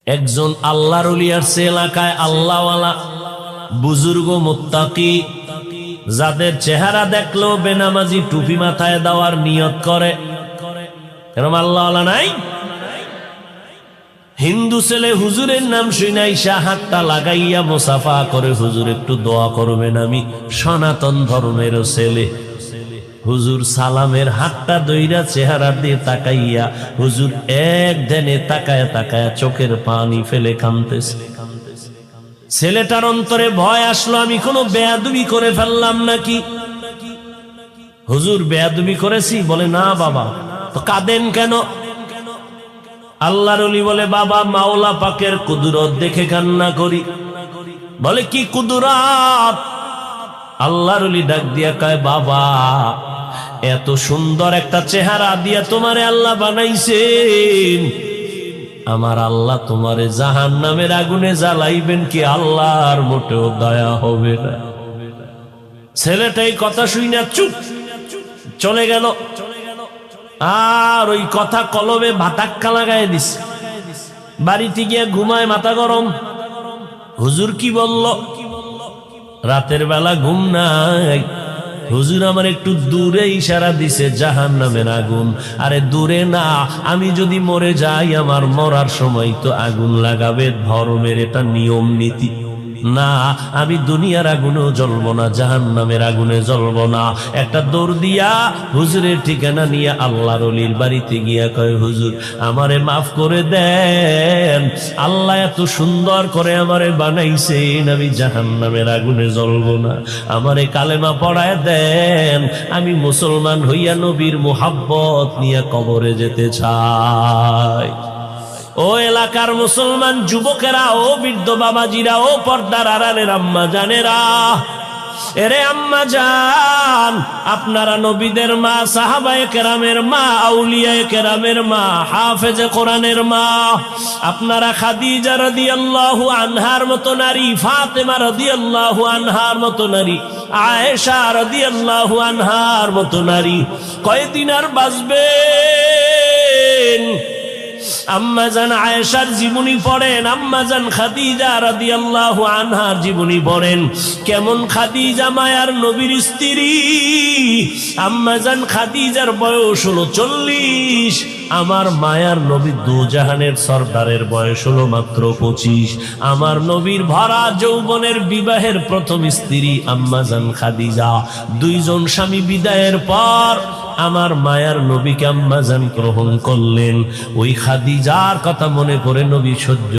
একজন আল্লাহর ওলি আসছে এলাকায়, আল্লাহওয়ালা বুজুর্গ মুত্তাকি, যাদের চেহারা দেখলেও বেনামাজি টুপি মাথায় দেওয়ার নিয়ত করে। এরকম আল্লাহওয়ালা নাই? হিন্দু ছেলে হুজুরের নাম শুনে ইসা হাতটা লাগাইয়া মুসাফা করে, হুজুর একটু দোয়া করবেন, আমি সনাতন ধর্মের ছেলে। হুজুর সালামের হাতটা দইরা চেহারা দিয়ে তাকাইয়া, হুজুর এক ধ্যানে তাকায়া তাকায়া চোখের পানি ফেলে কাঁদতেছে। ছেলেটার অন্তরে ভয় আসলো, আমি কোনো বেয়াদবি করে ফেললাম নাকি? হুজুর বেয়াদবি করেছি? বলে না বাবা। তো কাঁদেন কেন? আল্লাহর ওলি বলে, বাবা মাওলা পাকের কুদরত দেখে কান্না করি। বলে কি কুদরত? আল্লাহর ওলি ডাক দিয়া কয়, বাবা এত সুন্দর একটা চেহারা দিয়া তোমারে আল্লাহ বানাইছেন, আমার আল্লাহ তোমারে জাহান্নামের আগুনে জ্বালাইবেন কি আল্লাহর মোটেও দয়া হবে না? ছেলেটাই কথা শুইনা চুপ চলে গেল। আর ওই কথা কলবে ভাতাক্কা লাগাই দিস, বাড়িতে গিয়ে ঘুমায় মাথা গরম। হুজুর কি বলল? রাতের বেলা ঘুম নাই। হুজুর আমার একটু দূরে ইশারা দিছে জাহান্নামের আগুন। আরে দূরে না, আমি যদি মরে যাই আমার মরার সময় তো আগুন লাগাবে ধর্মের, এটা নিয়ম নীতি না। আমি দুনিয়ার আগুনেও জ্বলবো না, জাহান্নামের আগুনে জ্বলবো না। একটা দৌড় দিয়া হুজুরের ঠিকানা নিয়ে আল্লাহর ওলির বাড়িতে গিয়া কয়, হুজুর আমারে মাফ করে দেন, আল্লাহ এত সুন্দর করে আমারে বানাইছেন, আমি জাহান্নামের আগুনে জ্বলবো না, আমারে কালেমা পড়ায় দেন, আমি মুসলমান হইয়া নবীর মুহাব্বত নিয়ে কবরে যেতে চাই। ও এলাকার মুসলমান যুবকেরা, ও বৃদ্ধ বাবাজিরা, ও পর্দার আড়ালের আম্মা জানেরা, এরে আম্মা জান, আপনারা নবীদের মা, সাহাবায়ে কেরামের মা, আউলিয়ায়ে কেরামের মা, হাফেজে কোরআনের মা। আপনারা খাদিজা রাদিয়াল্লাহু আনহার মতো নারী, ফাতেমা রাদিয়াল্লাহু আনহার মতো নারী, আয়েশা রাদিয়াল্লাহু আনহার মতো নারী কয়দিন আর বাঁচবেন? আম্মাজান আয়েশার জীবনী পড়েন, আম্মাজান খাদিজা রাদিয়াল্লাহু আনহার জীবনী পড়েন। কেমন খাদিজা মায়ার নবীর স্ত্রী। আম্মাজান খাদিজার বয়স হলো 40, আমার মায়ার নবী দুজাহানের সরদারের বয়স হলো মাত্র 25। আমার নবীর ভরা যৌবনের বিবাহের প্রথম স্ত্রী আম্মাজান খাদিজা। দুইজন স্বামী বিদায়ের পর আমার মায়ার নবীকে আম্মাজান গ্রহণ করলেন। ওই খাদিজার কথা মনে করে নবী সহ্য